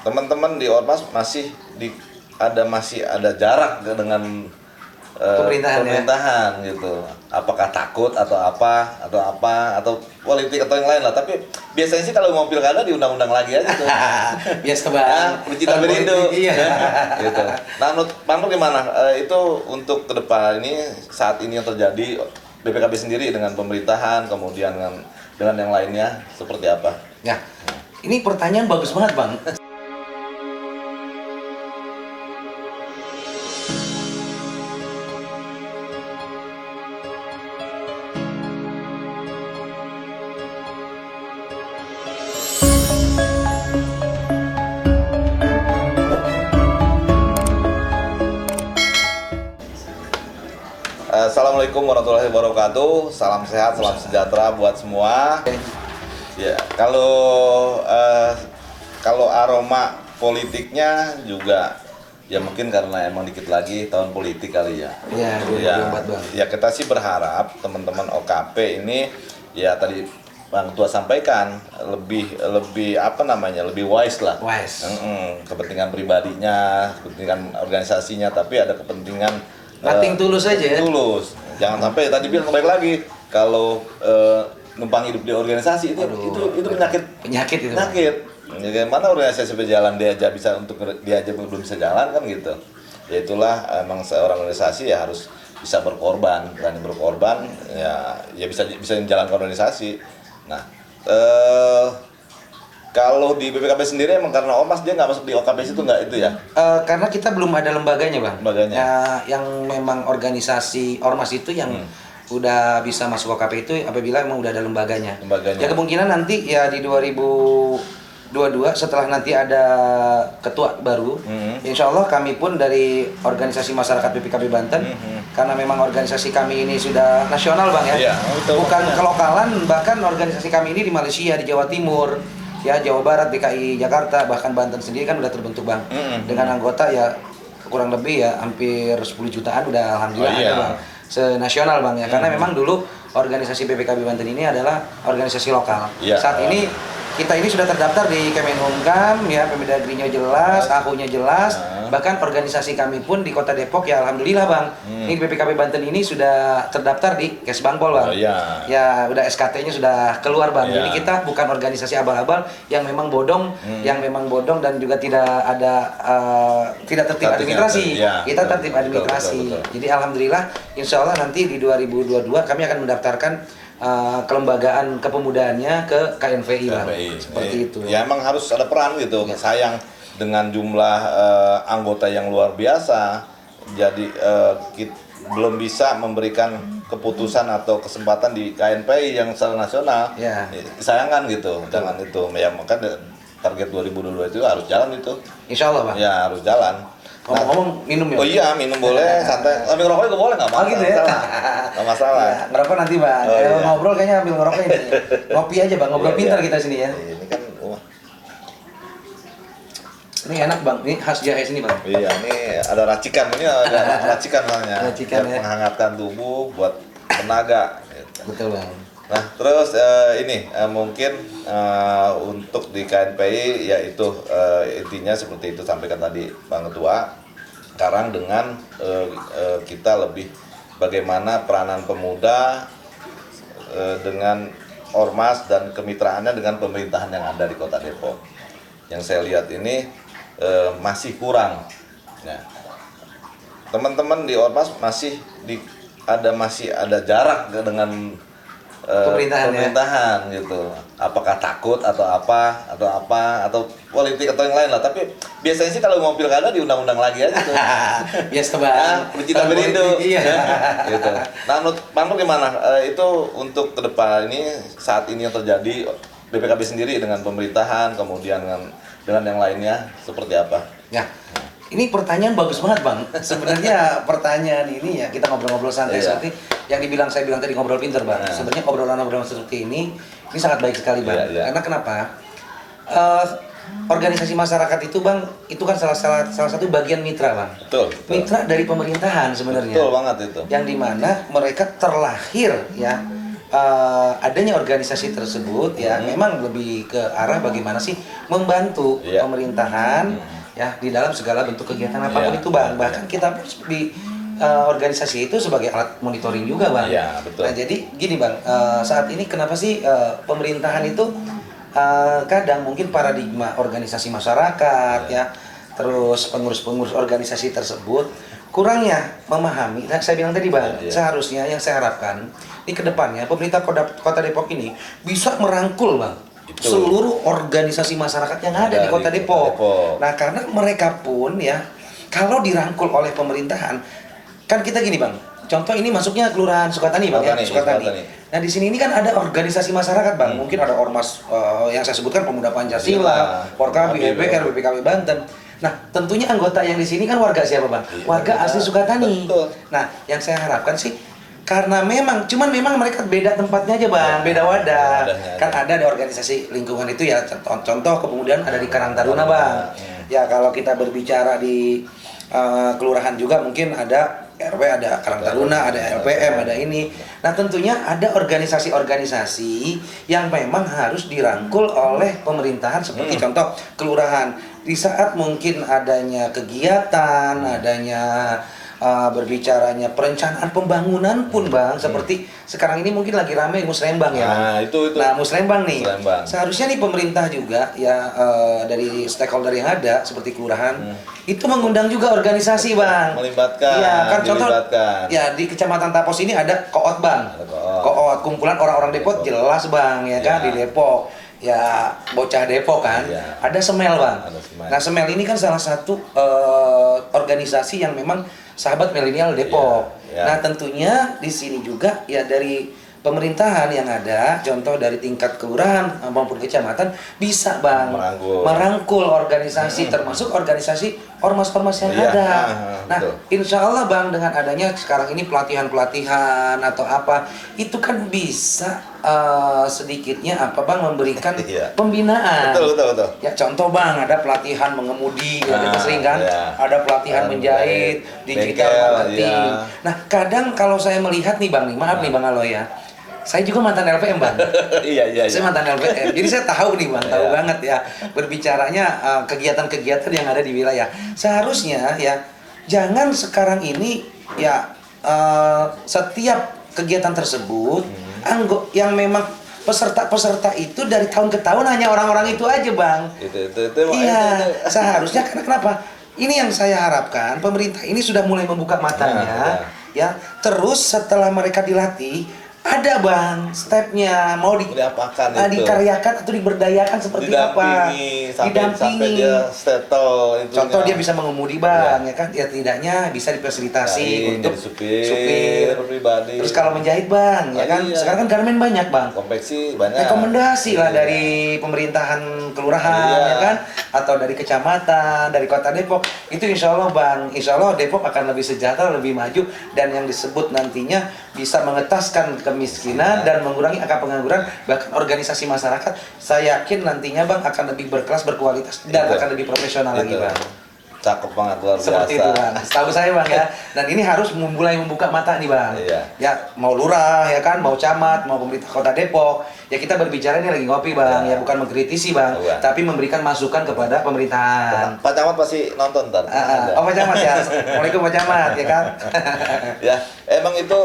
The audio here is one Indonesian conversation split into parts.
teman-teman di Ormas masih ada jarak dengan pemerintahan gitu. Apakah takut atau politik atau yang lain lah. Tapi biasanya sih kalau mau pilkada diundang-undang lagi aja tuh. Biasa banget. Pecinta Berindo. Iya. Gitu. Nah, menurut gimana? Itu untuk ke depan ini saat ini yang terjadi BPKB sendiri dengan pemerintahan kemudian dengan yang lainnya seperti apa? Ya, ini pertanyaan bagus banget, Bang. Assalamualaikum warahmatullahi wabarakatuh. Salam sehat, salam sejahtera buat semua. Ya, kalau aroma politiknya juga ya mungkin karena emang dikit lagi tahun politik kali ya. Iya, 2024 Bang. Ya kita sih berharap teman-teman OKP ini ya tadi Bang Tua sampaikan lebih lebih wise lah. Wise. Kepentingan pribadinya, kepentingan organisasinya, tapi ada kepentingan Nothing tulus aja ya. Tulus. Jangan sampai tadi bilang kembali lagi kalau numpang hidup di organisasi itu penyakit. Penyakit. Bagaimana organisasi berjalan dia aja belum bisa jalan kan gitu. Ya itulah emang seorang organisasi ya harus bisa berkorban, berani berkorban ya bisa menjalankan organisasi. Nah, kalau di BPKB sendiri emang karena Ormas dia nggak masuk di OKP itu nggak itu ya? Karena kita belum ada lembaganya, Bang. Lembaganya. Yang memang organisasi Ormas itu yang udah bisa masuk OKP itu apabila emang udah ada lembaganya. Ya kemungkinan nanti ya di 2022 setelah nanti ada ketua baru, insya Allah kami pun dari organisasi masyarakat BPKB Banten, karena memang organisasi kami ini sudah nasional, Bang ya. Iya, betul, bukan kelokalan, bahkan organisasi kami ini di Malaysia, di Jawa Timur, ya Jawa Barat, DKI Jakarta, bahkan Banten sendiri kan udah terbentuk, Bang. Dengan anggota ya kurang lebih ya hampir 10 jutaan udah alhamdulillah ada, Bang. Senasional, Bang ya. Karena memang dulu organisasi BPKB Banten ini adalah organisasi lokal. Saat ini kita ini sudah terdaftar di Kemenkumham ya, Pemdagrinya jelas, AHU-nya jelas. Bahkan organisasi kami pun di Kota Depok ya alhamdulillah, Bang. Ini BPKB Banten ini sudah terdaftar di Kesbangpol, Bang. Ya udah SKT-nya sudah keluar, Bang. Jadi kita bukan organisasi abal-abal yang memang bodong, dan juga tidak ada tidak tertib administrasi. Kita tertib administrasi. Betul. Jadi alhamdulillah insya Allah nanti di 2022 kami akan mendaftarkan kelembagaan kepemudaannya ke KNVI, Bang. Seperti itu. Ya emang harus ada peran gitu. Sayang dengan jumlah anggota yang luar biasa, jadi kita belum bisa memberikan keputusan atau kesempatan di KNPI yang secara nasional. Sayangkan gitu. Jangan itu. Ya maka target 2022 itu harus jalan itu. Insya Allah, Bang. Ya harus jalan. Ngomong minum ya? Oh iya, minum boleh, santai. Ambil ngerokok juga boleh, nggak masalah. Gitu ya? Nggak masalah. Ya, ngerokok nanti, Bang. Ngobrol kayaknya ambil ngerokok ini. Ngopi aja, Bang. Ngobrol pintar kita sini ya. Ini kan, ini enak, Bang. Ini khas Jahe sini, Bang. Iya, ini ada racikan. Ini ada racikan soalnya. Racikan ya. Menghangatkan tubuh buat tenaga. Gitu. Betul, Bang. Nah, terus mungkin untuk di KNPI yaitu intinya seperti itu sampaikan tadi Bang Ketua. Sekarang dengan kita lebih bagaimana peranan pemuda dengan Ormas dan kemitraannya dengan pemerintahan yang ada di Kota Depok. Yang saya lihat ini masih kurang. Nah, teman-teman di Ormas masih ada jarak dengan pemerintahan gitu. Apakah takut atau politik atau yang lain lah. Tapi biasanya sih kalau mau pilkada diundang-undang lagi aja tuh. Biasa banget. Pecinta Berindo. Iya. Gitu. Nah, menurut gimana? Itu untuk ke depan ini saat ini yang terjadi BPKB sendiri dengan pemerintahan kemudian dengan yang lainnya seperti apa? Ya. Ini pertanyaan bagus banget, Bang. Sebenarnya pertanyaan ini ya kita ngobrol-ngobrol santai seperti yang saya bilang tadi ngobrol pinter, Bang. Sebenarnya obrolan-obrolan seperti ini sangat baik sekali, Bang. Karena kenapa? Organisasi masyarakat itu, Bang, itu kan salah satu bagian mitra, Bang. Betul. Mitra dari pemerintahan sebenarnya. Betul banget itu. Yang dimana mereka terlahir ya adanya organisasi tersebut ya memang lebih ke arah bagaimana sih membantu pemerintahan ya di dalam segala bentuk kegiatan apapun itu Bang. Bahkan kita di organisasi itu sebagai alat monitoring juga Bang. Iya, betul. Nah jadi gini Bang, saat ini kenapa sih pemerintahan itu kadang mungkin paradigma organisasi masyarakat ya, terus pengurus-pengurus organisasi tersebut kurangnya memahami. Nah, saya bilang tadi Bang, seharusnya yang saya harapkan di kedepannya pemerintah Kota Depok ini bisa merangkul Bang seluruh organisasi masyarakat yang ada di Kota Depok. Nah karena mereka pun ya kalau dirangkul oleh pemerintahan, kan kita gini Bang, contoh ini masuknya Kelurahan Sukatani Bang ya, Sukatani. Nah di sini ini kan ada organisasi masyarakat Bang, mungkin ada ormas yang saya sebutkan Pemuda Pancasila, Porkabi, EBR, BPKB Banten. Nah, tentunya anggota yang di sini kan warga siapa Bang? Warga asli Sukatani. Nah, yang saya harapkan sih karena cuman memang mereka beda tempatnya aja Bang, beda wadah. Kan ada di organisasi lingkungan itu ya, contoh kemudian ada di Karang Taruna Bang. Ya kalau kita berbicara di kelurahan juga mungkin ada RW, ada Karang Taruna, ada LPM, ada ini. Nah tentunya ada organisasi-organisasi yang memang harus dirangkul oleh pemerintahan seperti contoh kelurahan. Di saat mungkin adanya kegiatan, adanya berbicaranya perencanaan pembangunan pun Bang, seperti sekarang ini mungkin lagi ramai musrembang ya. Nah, itu. Nah, musrembang nih. Musrembang. Seharusnya nih pemerintah juga ya dari stakeholder yang ada seperti kelurahan itu mengundang juga organisasi Bang. Melibatkan. Iya, kan contoh ya di Kecamatan Tapos ini ada Koot Bang. Koot, kumpulan orang-orang Depok jelas Bang ya kan di Depok. Ya bocah Depok kan, ada Semel Bang. Nah Semel ini kan salah satu organisasi yang memang sahabat milenial Depok. Nah tentunya di sini juga ya dari pemerintahan yang ada, contoh dari tingkat kelurahan maupun kecamatan bisa Bang merangkul organisasi termasuk organisasi ormas-ormas yang ada. Nah, insya Allah Bang dengan adanya sekarang ini pelatihan-pelatihan atau apa itu kan bisa sedikitnya apa Bang memberikan pembinaan. Betul. Ya contoh Bang ada pelatihan mengemudi, kita sering kan ada pelatihan menjahit, digital marketing. Nah kadang kalau saya melihat nih Bang nih, maaf nih Bang Aloy ya. Saya juga mantan LPM Bang. Iya. Saya mantan LPM. Jadi saya tahu nih Bang, tahu banget ya berbicaranya kegiatan-kegiatan yang ada di wilayah. Seharusnya ya jangan sekarang ini ya setiap kegiatan tersebut yang memang peserta-peserta itu dari tahun ke tahun hanya orang-orang itu aja Bang. Iya, seharusnya karena kenapa? Ini yang saya harapkan pemerintah ini sudah mulai membuka matanya ya. Terus setelah mereka dilatih ada Bang stepnya mau dikaryakan atau diberdayakan seperti apa, sampai dia settle itunya. Contoh dia bisa mengemudi Bang ya kan, ya tidaknya bisa difasilitasi untuk supir pribadi. Terus kalau menjahit Bang ya kan, sekarang kan garmen banyak Bang, konveksi banyak. Rekomendasi lah dari pemerintahan kelurahan ya kan, atau dari kecamatan, dari Kota Depok itu insya Allah Bang, insya Allah Depok akan lebih sejahtera, lebih maju, dan yang disebut nantinya bisa mengetaskan kemiskinan dan mengurangi angka pengangguran. Bahkan organisasi masyarakat saya yakin nantinya Bang akan lebih berkelas, berkualitas, dan akan lebih profesional lagi Bang. Cakep banget, luar biasa. Seperti itu Bang, setahu saya Bang ya. Dan ini harus mulai membuka mata nih Bang. Ya mau lurah ya kan, mau camat, mau pemerintah Kota Depok. Ya kita berbicara ini lagi ngopi Bang, ya bukan mengkritisi Bang, tapi memberikan masukan kepada pemerintahan. Pak Camat pasti nonton ntar. Oh Pak Camat ya, Assalamualaikum Pak Camat ya kan. Ya emang itu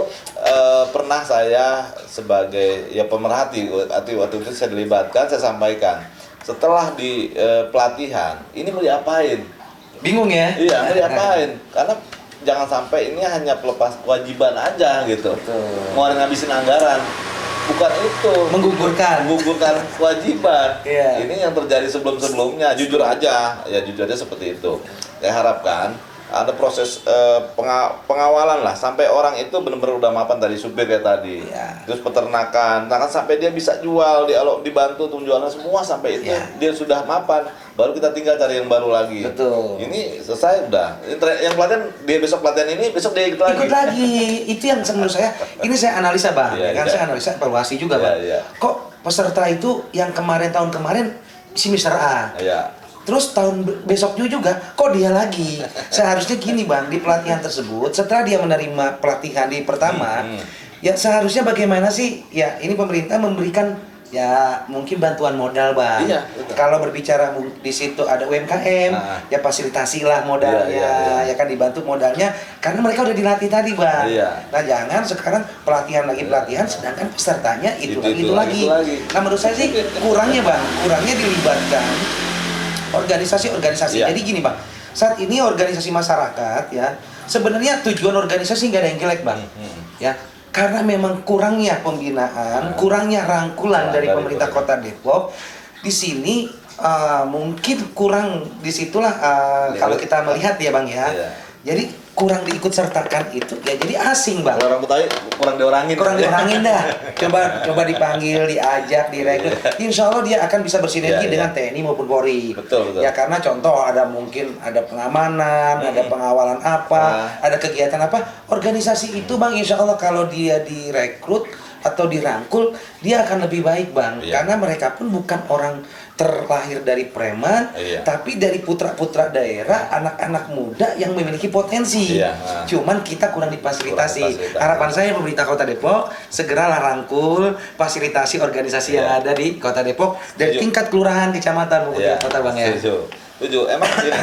pernah saya sebagai ya pemerhati waktu itu saya dilibatkan, saya sampaikan setelah di pelatihan ini mau diapain? Bingung ya? Iya, mau diapain? Karena jangan sampai ini hanya pelepas kewajiban aja gitu. Mau ngabisin anggaran. Bukan itu, menggugurkan kewajiban. Ini yang terjadi sebelum-sebelumnya, jujur aja seperti itu. Saya harapkan ada proses pengawalan lah sampai orang itu benar-benar udah mapan dari supir kayak tadi. Terus peternakan, sampai dia bisa jual, dibantu untuk jualnya semua sampai itu dia sudah mapan. Baru kita tinggal cari yang baru lagi. Betul. Ini selesai udah. Yang pelatihan dia besok pelatihan ini, besok dia ikut lagi. Ikut lagi. Itu yang menurut saya. Ini saya analisa Bang. Saya analisa evaluasi juga Bang. Kok peserta itu yang tahun kemarin si Mr. A. Terus tahun besoknya juga, kok dia lagi? Seharusnya gini Bang, di pelatihan tersebut, setelah dia menerima pelatihan di pertama, Ya seharusnya bagaimana sih? Ya ini pemerintah memberikan ya mungkin bantuan modal bang. Iya, betul. Kalau berbicara di situ ada UMKM, ya fasilitasilah modalnya, Iya. ya kan dibantu modalnya karena mereka udah dilatih tadi bang. Iya. Nah jangan sekarang pelatihan lagi pelatihan, sedangkan pesertanya itu lagi. Nah menurut saya sih kurangnya bang, kurangnya dilibatkan organisasi-organisasi. Iya. Jadi gini bang, saat ini organisasi masyarakat ya sebenarnya tujuan organisasi nggak ada yang jelek bang, ya. Karena memang kurangnya pembinaan, kurangnya rangkulan dari pemerintah Kota Depok, di sini mungkin kurang disitulah kalau kita melihat ya bang ya. Iya. Jadi kurang diikut sertakan itu ya jadi asing bang. Kalau orang Betawi kurang diorangin. Kurang diorangin dah. Coba dipanggil, diajak, direkrut. Insya Allah dia akan bisa bersinergi Iya, dengan iya. TNI maupun Polri. Betul. Ya karena contoh ada mungkin ada pengamanan, ada pengawalan apa, ada kegiatan apa. Organisasi itu bang, insya Allah kalau dia direkrut atau dirangkul, dia akan lebih baik bang. Iya. Karena mereka pun bukan orang terlahir dari preman, Iya. tapi dari putra-putra daerah, anak-anak muda yang memiliki potensi. Iya. Cuman kita kurang difasilitasi. Kurang difasilitasi. Harapan saya pemerintah Kota Depok segeralah rangkul fasilitasi organisasi yang ada di Kota Depok dari Setuju. tingkat kelurahan, kecamatan maupun Iya, kota bang ya. Setuju. Emang gini,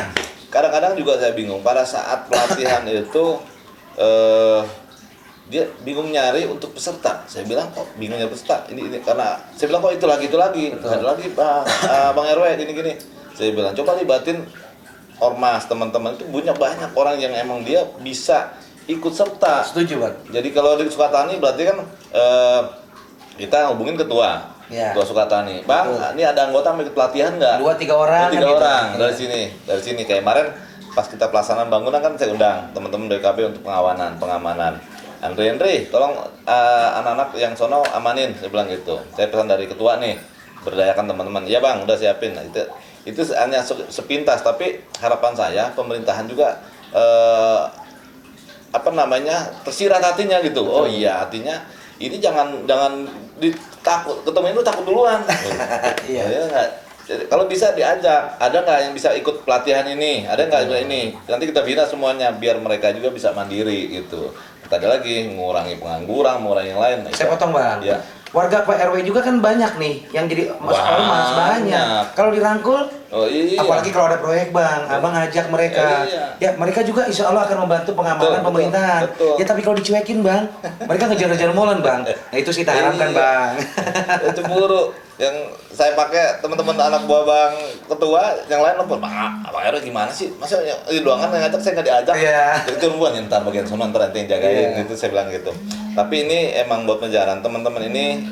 kadang-kadang juga saya bingung pada saat pelatihan itu dia bingung nyari untuk peserta. Saya bilang kok bingung nyari peserta. Ini karena saya bilang kok itu lagi. Ada lagi Bang RW gini. Saya bilang coba libatin ormas teman-teman itu banyak orang yang emang dia bisa ikut serta. Setuju bang. Jadi kalau di Sukatani berarti kan kita hubungin ketua. Ya. Ketua Sukatani. Bang, ini ada anggota mau ikut pelatihan nggak? 2-3 orang. 2-3 kan gitu. orang Iya. dari sini. Kayak kemarin pas kita pelaksanaan bangunan kan saya undang teman-teman BKB untuk pengamanan. Andre, tolong anak-anak yang sono amanin, saya bilang gitu. Saya pesan dari ketua nih, berdayakan teman-teman. Ya bang, udah siapin. Nah, itu hanya sepintas, tapi harapan saya pemerintahan juga tersirat hatinya gitu. Oh iya, hatinya ini jangan ditakut ketemu itu takut duluan. Iya. Ya, enggak. Jadi, kalau bisa diajak, ada nggak yang bisa ikut pelatihan ini? Ada nggak juga ini? Nanti kita bina semuanya biar mereka juga bisa mandiri gitu. Tadi lagi mengurangi pengangguran, mengurangi yang lain. Saya potong bang. Ya. Warga Pak RW juga kan banyak nih yang jadi masuk ormas banyak. Kalau dirangkul, Oh iya. apalagi kalau ada proyek bang, abang ajak mereka. Iya. Ya mereka juga insya Allah akan membantu pengamanan Betul, pemerintahan. betul. Ya tapi kalau dicuekin bang, mereka ngejar-ngejar molen bang. Nah itu sih kita harapkan Iya. bang. Itu cemburu yang saya pakai teman-teman anak buah bang ketua yang lain nelfon bang RW gimana sih masa di ruangan yang ngajak saya nggak diajak. Iya. Itu ruang yang ntar bagian sono ntar nanti yang jagain. Iya. Itu saya bilang gitu. Tapi ini emang buat pelajaran teman-teman ini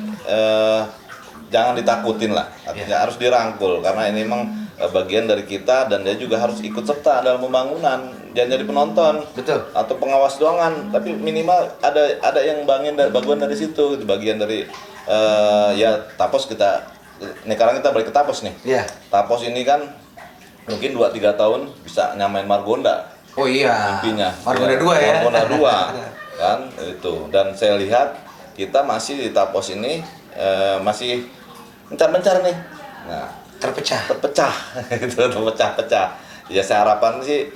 jangan ditakutin lah, artinya harus dirangkul karena ini memang bagian dari kita dan dia juga harus ikut serta dalam pembangunan, jangan jadi penonton. Betul. Atau pengawas doangan, tapi minimal ada yang bagian dari situ, itu bagian dari ya Tapos kita. Nih sekarang kita balik ke Tapos nih. Iya. Tapos ini kan mungkin 2-3 tahun bisa nyamain Margonda. Oh iya. Mimpinya. Margonda 2 ya. Margonda 2 kan itu. Dan saya lihat kita masih di Tapos ini masih mencar-mencar nih. Nah, terpecah gitu, terpecah-pecah. Ya saya harapan sih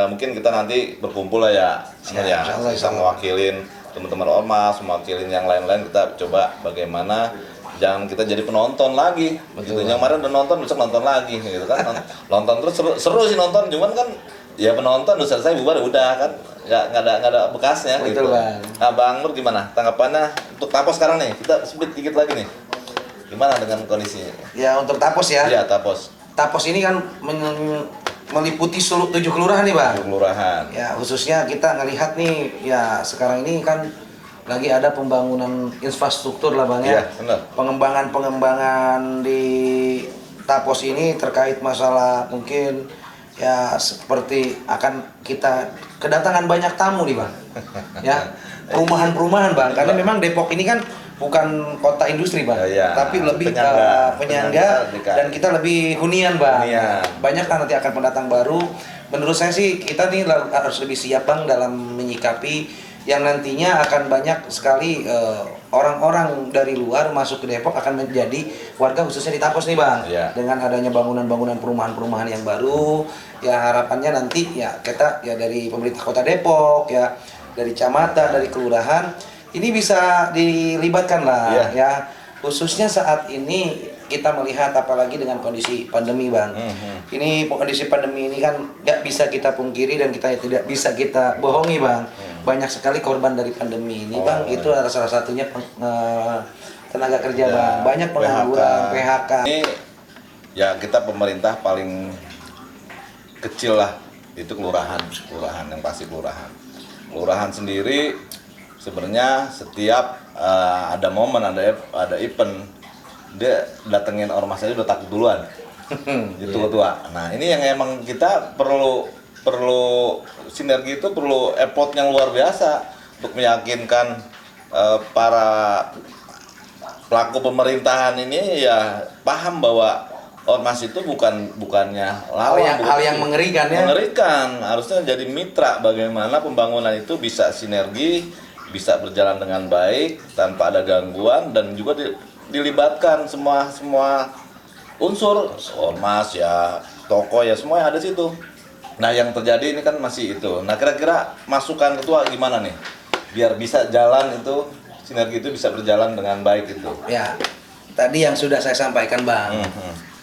mungkin kita nanti berkumpul lah ya, Ya, bisa mewakilin teman-teman ormas, mewakilin yang lain-lain, kita coba bagaimana jangan kita jadi penonton lagi. Gitu. Yang kemarin udah nonton, besok nonton lagi gitu kan. Nonton terus seru sih nonton, cuman kan ya penonton udah selesai bubar udah kan nggak ada bekasnya. Betul, gitu. Bang. Nah Bang Nur gimana tanggapannya untuk Tapos sekarang nih, kita sebut dikit lagi nih, gimana dengan kondisinya? Ya untuk Tapos ya. Iya Tapos Tapos ini kan meliputi seluruh 7 kelurahan nih bang. kelurahan. Ya khususnya kita ngelihat nih ya sekarang ini kan lagi ada pembangunan infrastruktur lah bang ya. Iya benar. Pengembangan di Tapos ini terkait masalah mungkin ya seperti akan kita kedatangan banyak tamu nih bang. Ya perumahan-perumahan bang karena memang Depok ini kan bukan kota industri bang, Iya, tapi lebih penyangga dan kita lebih hunian bang. Hunian. Banyak kan nanti akan pendatang baru. Menurut saya sih kita nih harus lebih siap bang dalam menyikapi yang nantinya akan banyak sekali orang-orang dari luar masuk ke Depok akan menjadi warga khususnya di Tapos nih bang. Iya. Dengan adanya bangunan-bangunan perumahan-perumahan yang baru, ya harapannya nanti ya kita ya dari pemerintah Kota Depok ya dari kecamatan, dari kelurahan ini bisa dilibatkan lah Iya. ya, khususnya saat ini kita melihat apalagi dengan kondisi pandemi bang. Ini kondisi pandemi ini kan nggak bisa kita pungkiri dan kita tidak bisa kita bohongi bang. Banyak sekali korban dari pandemi ini bang. iya. Itu adalah salah satunya tenaga kerja Ya, bang. Banyak pengangguran, PHK. Ini ya kita pemerintah paling kecil lah itu kelurahan yang pasti kelurahan sendiri sebenarnya setiap ada momen ada event dia datengin ormas aja udah takut duluan gitu ketua. Nah ini yang emang kita perlu sinergi, itu perlu effort yang luar biasa untuk meyakinkan para pelaku pemerintahan ini ya paham bahwa ormas itu bukannya lawan, Hal yang mengerikan ya. mengerikan, harusnya jadi mitra. Bagaimana pembangunan itu bisa sinergi, bisa berjalan dengan baik tanpa ada gangguan, dan juga dilibatkan semua unsur ormas ya, tokoh ya, semua yang ada di situ. Nah yang terjadi ini kan masih itu. Nah kira-kira masukan ketua gimana nih biar bisa jalan itu, sinergi itu bisa berjalan dengan baik itu? Ya, tadi yang sudah saya sampaikan bang,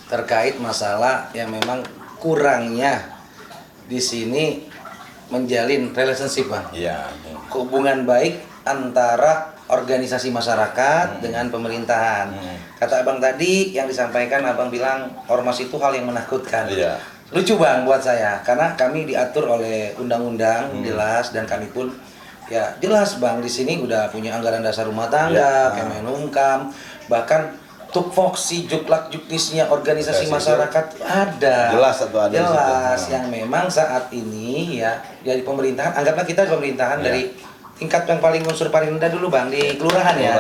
terkait masalah yang memang kurangnya di sini menjalin relationship bang. Iya. Hubungan baik antara organisasi masyarakat dengan pemerintahan. Kata abang tadi yang disampaikan, abang bilang ormas itu hal yang menakutkan. Iya. Lucu bang buat saya, karena kami diatur oleh undang-undang jelas, dan kami pun ya jelas bang di sini udah punya anggaran dasar rumah tangga, Kemenkumham, bahkan tupoksi juklak juknisnya organisasi masyarakat ada. Jelas atau ada di situ. Jelas yang memang saat ini ya dari pemerintahan, anggaplah kita pemerintahan dari tingkat yang paling unsur paling rendah dulu bang, di kelurahan ya.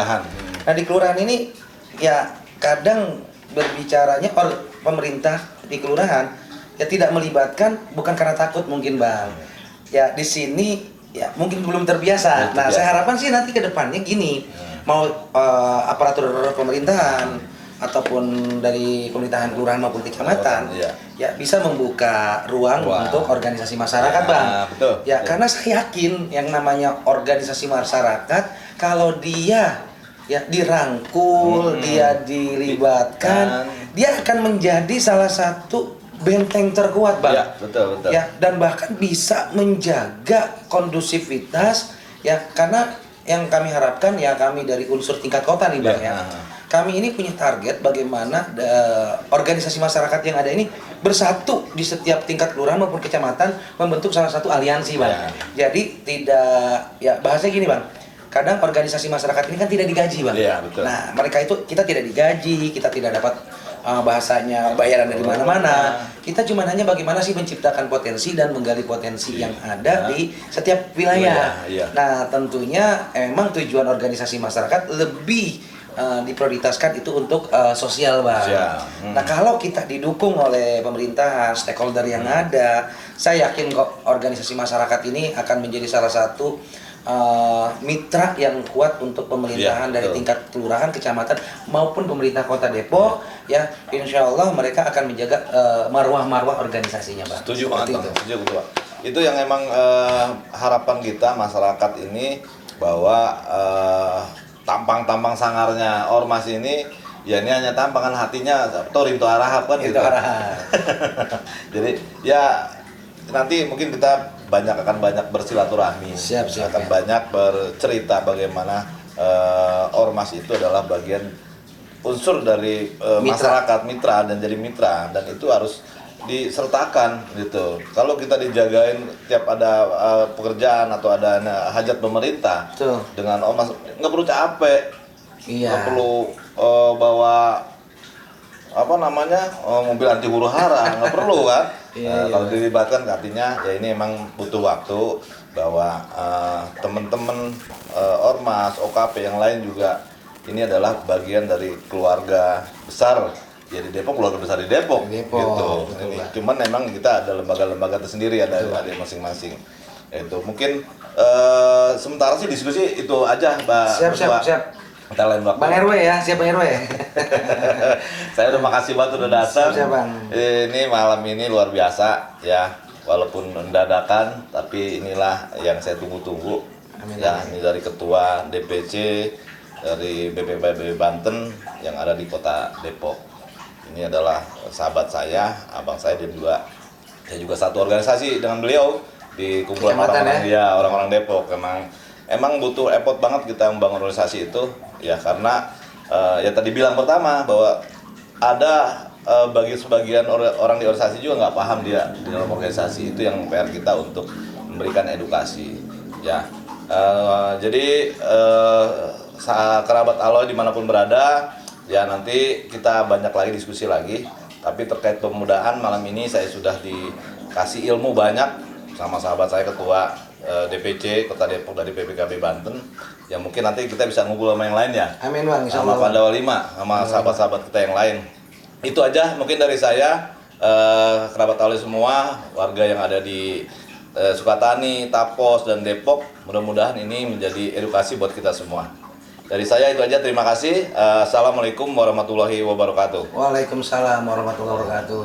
Nah di kelurahan ini ya kadang berbicaranya pemerintah di kelurahan ya tidak melibatkan, bukan karena takut mungkin bang. Ya di sini ya mungkin belum terbiasa. Nah saya harapkan sih nanti ke depannya gini, mau aparatur pemerintahan ataupun dari pemerintahan kelurahan maupun kecamatan ya bisa membuka ruang untuk organisasi masyarakat bang. Betul, ya karena saya yakin yang namanya organisasi masyarakat kalau dia ya dirangkul, dia dilibatkan, dia akan menjadi salah satu benteng terkuat bang. Ya, betul. Ya, dan bahkan bisa menjaga kondusivitas ya, karena yang kami harapkan ya, kami dari unsur tingkat kota nih bang ya. Kami ini punya target bagaimana organisasi masyarakat yang ada ini bersatu di setiap tingkat kelurahan maupun kecamatan, membentuk salah satu aliansi bang. Jadi tidak ya, bahasanya gini bang, kadang organisasi masyarakat ini kan tidak digaji bang. Betul. Nah mereka itu kita tidak digaji, kita tidak dapat bahasanya bayaran dari mana-mana. Kita cuma hanya bagaimana sih menciptakan potensi dan menggali potensi yang ada di setiap wilayah. Nah tentunya emang tujuan organisasi masyarakat lebih diprioritaskan itu untuk sosial bang. Nah kalau kita didukung oleh pemerintahan, stakeholder yang ada, saya yakin kok organisasi masyarakat ini akan menjadi salah satu mitra yang kuat untuk pemerintahan dari tingkat kelurahan, kecamatan maupun pemerintah kota Depok ya. Insya Allah mereka akan menjaga marwah organisasinya bang. Setuju banget bang, setuju ketua. Itu yang emang harapan kita masyarakat ini, bahwa tampang-tampang sangarnya ormas ini ya ini hanya tampangan, hatinya rintu arahap kan gitu. Jadi ya nanti mungkin kita akan banyak bersilaturahmi, akan banyak bercerita bagaimana ormas itu adalah bagian unsur dari masyarakat, mitra, dan jadi mitra, dan itu harus disertakan gitu. Kalau kita dijagain tiap ada pekerjaan atau ada hajat pemerintah dengan ormas, nggak perlu capek, nggak perlu bawa mobil anti huru hara, nggak perlu kan. Kalau dilibatkan artinya ya ini emang butuh waktu, bahwa teman-teman ormas, OKP yang lain juga ini adalah bagian dari keluarga besar. Jadi Depok, keluarga besar di Depok gitu. Ini cuman memang kita ada lembaga-lembaga tersendiri, ada masing-masing. Itu mungkin sementara sih diskusi itu aja, Mbak. Siap. Kita lain waktu. Bang RW ya, siap Bang RW. Saya udah makasih banget udah datang. Siap, Bang. Ini malam ini luar biasa ya, walaupun dadakan, tapi inilah yang saya tunggu-tunggu. Amin. Ya, ini dari ketua DPC dari BPKB Banten yang ada di Kota Depok. Ini adalah sahabat saya, abang saya, dan juga saya juga satu organisasi dengan beliau di kumpulan Kecamatan, orang-orang orang-orang Depok. Emang butuh effort banget kita membangun organisasi itu ya, karena ya tadi bilang pertama bahwa ada bagi sebagian orang di organisasi juga nggak paham dia di dalam organisasi. Itu yang PR kita untuk memberikan edukasi ya. Jadi kerabat Aloy dimanapun berada ya, nanti kita banyak lagi diskusi lagi. Tapi terkait pemudahan, malam ini saya sudah dikasih ilmu banyak sama sahabat saya ketua DPC Kota Depok dari PPKB Banten. Ya mungkin nanti kita bisa ngumpul sama yang lain ya. Amin bang, insya Sama Allah. Pandawa 5, sama sahabat-sahabat kita yang lain. Itu aja mungkin dari saya, kerabat Aloy semua, warga yang ada di Sukatani, Tapos, dan Depok. Mudah-mudahan ini menjadi edukasi buat kita semua. Dari saya itu aja, terima kasih. Assalamualaikum warahmatullahi wabarakatuh. Waalaikumsalam warahmatullahi wabarakatuh.